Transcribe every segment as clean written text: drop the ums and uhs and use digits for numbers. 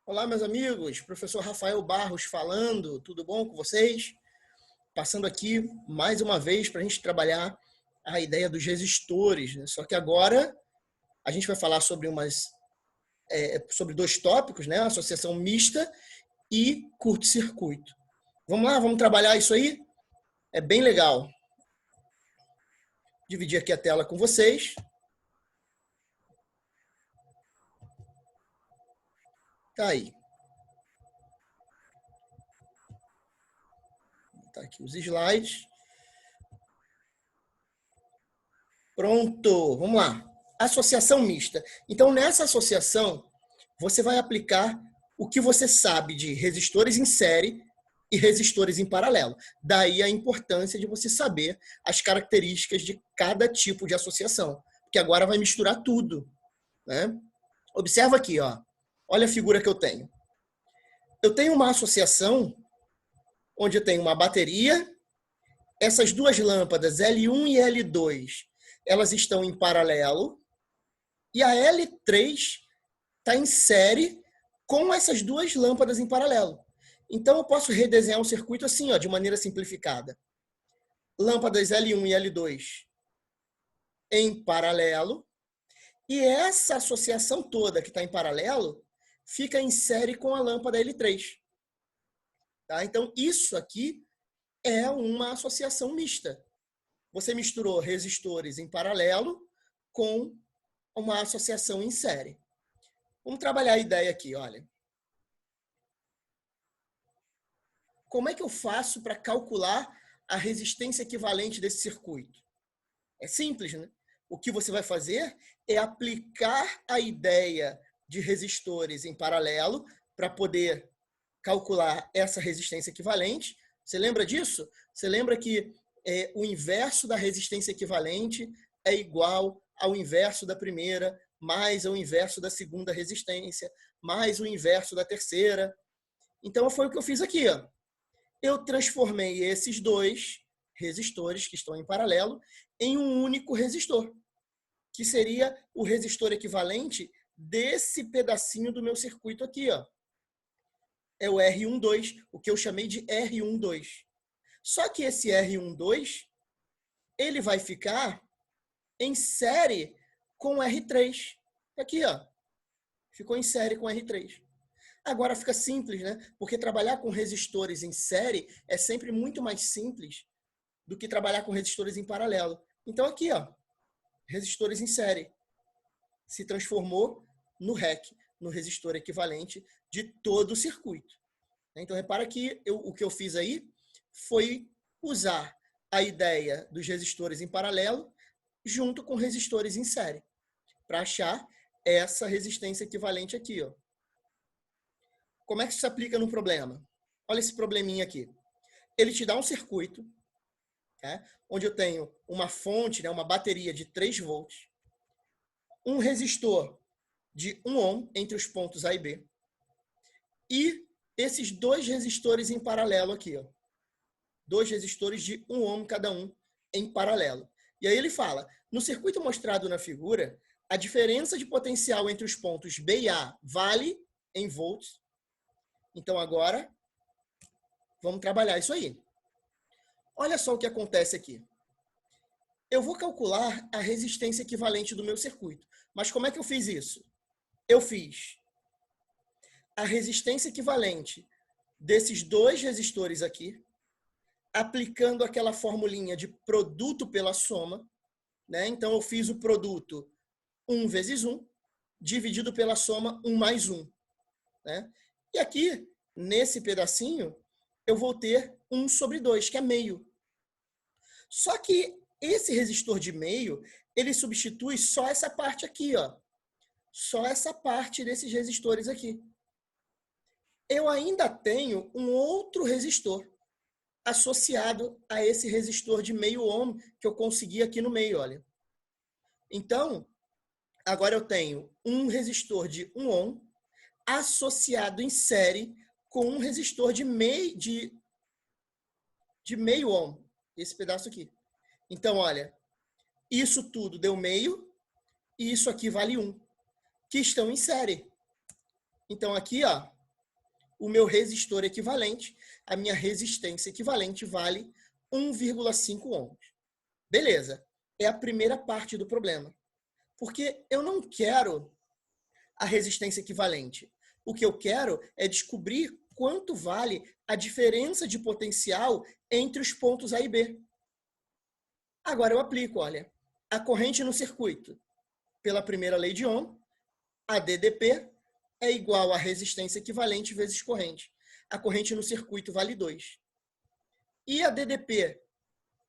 Olá, meus amigos, professor Rafael Barros falando, tudo bom com vocês? Passando aqui mais uma vez para a gente trabalhar a ideia dos resistores, né? Só que agora a gente vai falar sobre sobre dois tópicos, né? Associação mista e curto-circuito. Vamos lá, vamos trabalhar isso aí? É bem legal. Dividir aqui a tela com vocês. Tá aí. Tá aqui os slides. Pronto, vamos lá. Associação mista. Então, nessa associação, você vai aplicar o que você sabe de resistores em série e resistores em paralelo. Daí a importância de você saber as características de cada tipo de associação, porque agora vai misturar tudo, né? Observa aqui, ó. Olha a figura que eu tenho. Eu tenho uma associação onde eu tenho uma bateria, essas duas lâmpadas L1 e L2, elas estão em paralelo, e a L3 está em série com essas duas lâmpadas em paralelo. Então, eu posso redesenhar um circuito assim, ó, de maneira simplificada. Lâmpadas L1 e L2 em paralelo, e essa associação toda que está em paralelo fica em série com a lâmpada L3. Tá? Então, isso aqui é uma associação mista. Você misturou resistores em paralelo com uma associação em série. Vamos trabalhar a ideia aqui, olha. Como é que eu faço para calcular a resistência equivalente desse circuito? É simples, né? O que você vai fazer é aplicar a ideia de resistores em paralelo para poder calcular essa resistência equivalente. Você lembra disso? Você lembra que o inverso da resistência equivalente é igual ao inverso da primeira, mais o inverso da segunda resistência, mais o inverso da terceira. Então, foi o que eu fiz aqui, ó. Eu transformei esses dois resistores que estão em paralelo em um único resistor, que seria o resistor equivalente desse pedacinho do meu circuito aqui, ó. É o R12, o que eu chamei de R12. Só que esse R12, ele vai ficar em série com o R3. Aqui, ó. Ficou em série com o R3. Agora fica simples, né? Porque trabalhar com resistores em série é sempre muito mais simples do que trabalhar com resistores em paralelo. Então aqui, ó, resistores em série se transformou no REC, no resistor equivalente de todo o circuito. Então repara que o que eu fiz aí foi usar a ideia dos resistores em paralelo junto com resistores em série para achar essa resistência equivalente aqui, ó. Como é que isso se aplica no problema? Olha esse probleminha aqui. Ele te dá um circuito, né, onde eu tenho uma fonte, né, uma bateria de 3 volts, um resistor de 1 ohm entre os pontos A e B, e esses dois resistores em paralelo aqui, ó. 2 resistores de 1 ohm cada um em paralelo. E aí ele fala, no circuito mostrado na figura, a diferença de potencial entre os pontos B e A vale em volts. Então, agora, vamos trabalhar isso aí. Olha só o que acontece aqui. Eu vou calcular a resistência equivalente do meu circuito. Mas como é que eu fiz isso? Eu fiz a resistência equivalente desses dois resistores aqui, aplicando aquela formulinha de produto pela soma, né? Então, eu fiz o produto 1 vezes 1, dividido pela soma 1 mais 1. Né? E aqui, nesse pedacinho, eu vou ter 1 sobre 2, que é meio. Só que esse resistor de meio, ele substitui só essa parte aqui, ó. Só essa parte desses resistores aqui. Eu ainda tenho um outro resistor associado a esse resistor de meio ohm que eu consegui aqui no meio, olha. Então, agora eu tenho um resistor de 1 ohm associado em série com um resistor de meio ohm, esse pedaço aqui. Então, olha, isso tudo deu meio e isso aqui vale 1, que estão em série. Então, aqui, ó, o meu resistor equivalente, a minha resistência equivalente vale 1,5 ohms. Beleza, é a primeira parte do problema. Porque eu não quero a resistência equivalente. O que eu quero é descobrir quanto vale a diferença de potencial entre os pontos A e B. Agora eu aplico, olha, a corrente no circuito. Pela primeira lei de Ohm, a DDP é igual a resistência equivalente vezes corrente. A corrente no circuito vale 2. E a DDP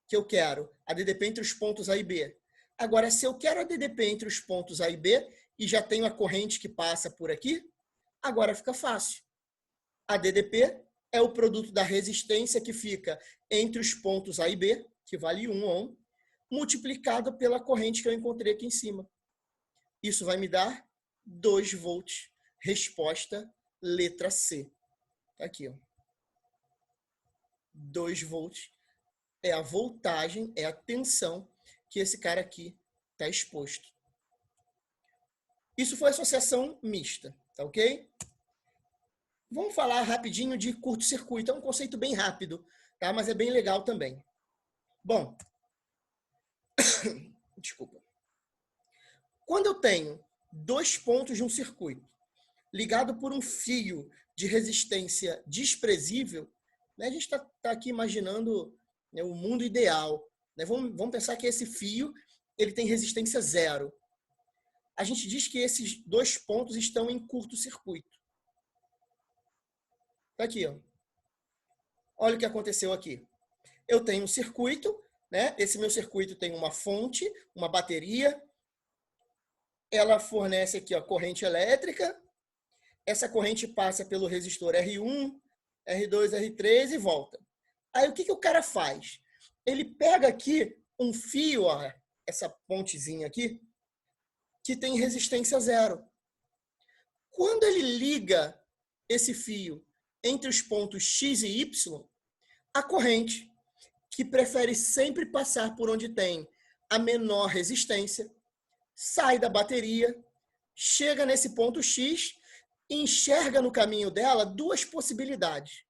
que eu quero? A DDP entre os pontos A e B. Agora, se eu quero a DDP entre os pontos A e B e já tenho a corrente que passa por aqui, agora fica fácil. A DDP é o produto da resistência que fica entre os pontos A e B, que vale 1 ohm, multiplicado pela corrente que eu encontrei aqui em cima. Isso vai me dar 2 volts. Resposta, letra C. Tá aqui, ó. 2 volts é a voltagem, é a tensão que esse cara aqui está exposto. Isso foi associação mista, tá ok? Vamos falar rapidinho de curto-circuito. É um conceito bem rápido, tá? Mas é bem legal também. Bom, desculpa. Quando eu tenho 2 pontos de um circuito ligado por um fio de resistência desprezível, né? A gente está aqui imaginando, né, o mundo ideal. Né? Vamos pensar que esse fio ele tem resistência 0. A gente diz que esses 2 pontos estão em curto-circuito. Tá aqui, ó. Olha o que aconteceu aqui. Eu tenho um circuito, né? Esse meu circuito tem uma fonte, uma bateria. Ela fornece aqui a corrente elétrica. Essa corrente passa pelo resistor R1, R2, R3 e volta. Aí o que o cara faz? Ele pega aqui um fio, ó, essa pontezinha aqui, que tem resistência 0. Quando ele liga esse fio entre os pontos X e Y, a corrente, que prefere sempre passar por onde tem a menor resistência, sai da bateria, chega nesse ponto X e enxerga no caminho dela 2 possibilidades.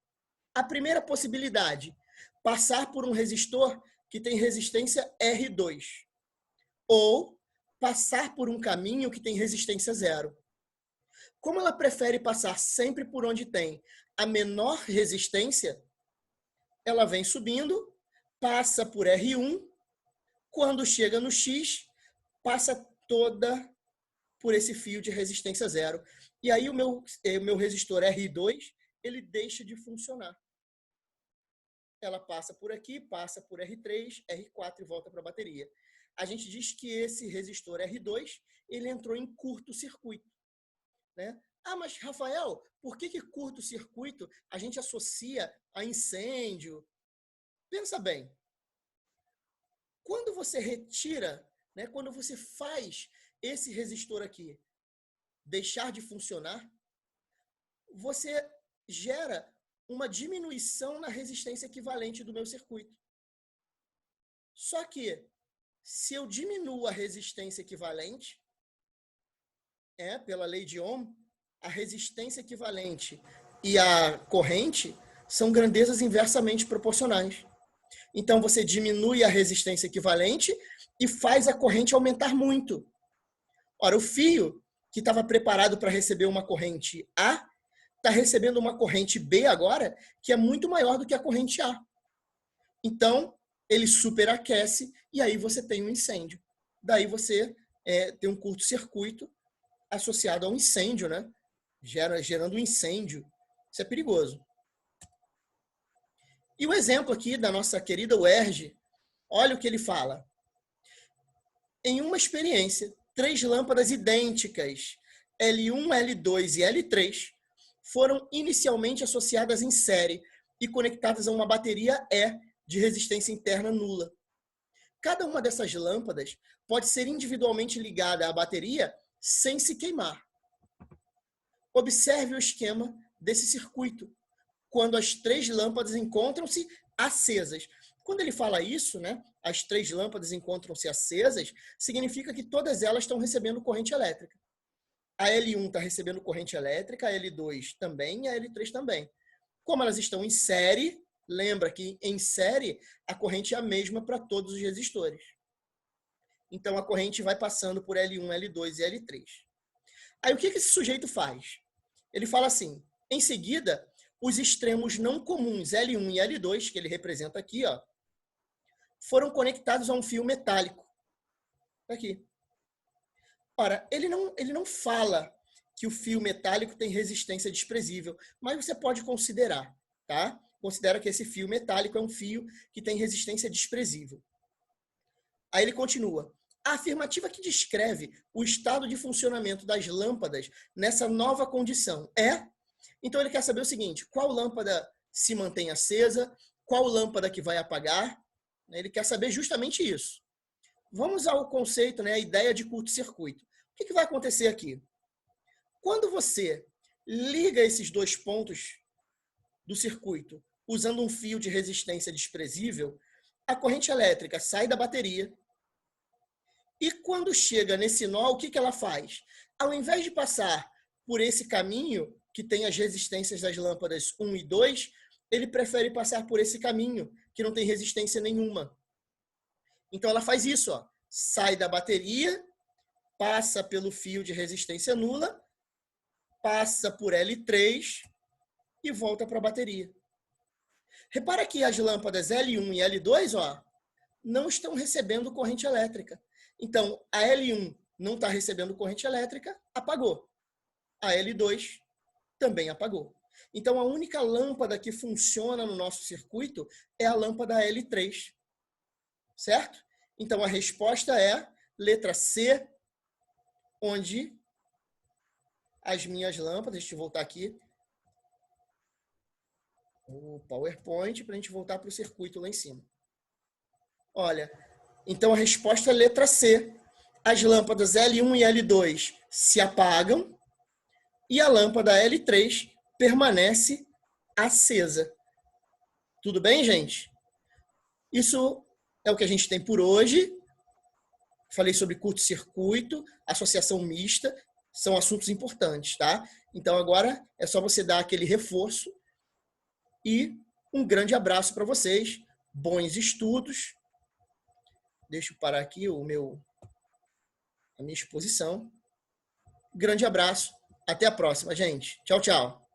A primeira possibilidade, passar por um resistor que tem resistência R2, ou passar por um caminho que tem resistência 0. Como ela prefere passar sempre por onde tem a menor resistência, ela vem subindo, passa por R1, quando chega no X, passa toda por esse fio de resistência 0. E aí o meu resistor R2, ele deixa de funcionar. Ela passa por aqui, passa por R3, R4 e volta para a bateria. A gente diz que esse resistor R2, ele entrou em curto-circuito. Né? Ah, mas Rafael, por que curto-circuito a gente associa a incêndio? Pensa bem. Quando você retira, né, quando você faz esse resistor aqui deixar de funcionar, você gera uma diminuição na resistência equivalente do meu circuito. Só que, se eu diminuo a resistência equivalente, pela lei de Ohm, a resistência equivalente e a corrente são grandezas inversamente proporcionais. Então, você diminui a resistência equivalente e faz a corrente aumentar muito. Ora, o fio que estava preparado para receber uma corrente A está recebendo uma corrente B agora, que é muito maior do que a corrente A. Então, ele superaquece e aí você tem um incêndio. Daí você tem um curto-circuito associado a um incêndio, né? Gerando um incêndio. Isso é perigoso. E o exemplo aqui da nossa querida UERJ, olha o que ele fala. Em uma experiência, 3 lâmpadas idênticas, L1, L2 e L3, foram inicialmente associadas em série e conectadas a uma bateria E de resistência interna nula. Cada uma dessas lâmpadas pode ser individualmente ligada à bateria sem se queimar. Observe o esquema desse circuito, quando as 3 lâmpadas encontram-se acesas. Quando ele fala isso, né, as 3 lâmpadas encontram-se acesas, significa que todas elas estão recebendo corrente elétrica. A L1 está recebendo corrente elétrica, a L2 também e a L3 também. Como elas estão em série, lembra que em série a corrente é a mesma para todos os resistores. Então a corrente vai passando por L1, L2 e L3. Aí o que esse sujeito faz? Ele fala assim, em seguida, os extremos não comuns L1 e L2, que ele representa aqui, ó, foram conectados a um fio metálico. Aqui. Ora, ele não fala que o fio metálico tem resistência desprezível, mas você pode considerar, tá? Considera que esse fio metálico é um fio que tem resistência desprezível. Aí ele continua. A afirmativa que descreve o estado de funcionamento das lâmpadas nessa nova condição é... Então ele quer saber o seguinte, qual lâmpada se mantém acesa, qual lâmpada que vai apagar, ele quer saber justamente isso. Vamos ao conceito, a ideia de curto-circuito. O que vai acontecer aqui? Quando você liga esses dois pontos do circuito usando um fio de resistência desprezível, a corrente elétrica sai da bateria e quando chega nesse nó, o que ela faz? Ao invés de passar por esse caminho, que tem as resistências das lâmpadas 1 e 2, ele prefere passar por esse caminho, que não tem resistência nenhuma. Então ela faz isso, ó. Sai da bateria, passa pelo fio de resistência nula, passa por L3 e volta para a bateria. Repara que as lâmpadas L1 e L2, ó, não estão recebendo corrente elétrica. Então, a L1 não está recebendo corrente elétrica, apagou. A L2 também apagou. Então, a única lâmpada que funciona no nosso circuito é a lâmpada L3. Certo? Então, a resposta é letra C, onde as minhas lâmpadas, deixa eu voltar aqui, o PowerPoint, para a gente voltar para o circuito lá em cima. Olha, então a resposta é letra C. As lâmpadas L1 e L2 se apagam e a lâmpada L3 permanece acesa. Tudo bem, gente? Isso é o que a gente tem por hoje. Falei sobre curto-circuito, associação mista, são assuntos importantes, tá? Então agora é só você dar aquele reforço e um grande abraço para vocês, bons estudos. Deixa eu parar aqui a minha exposição. Grande abraço, até a próxima, gente. Tchau, tchau.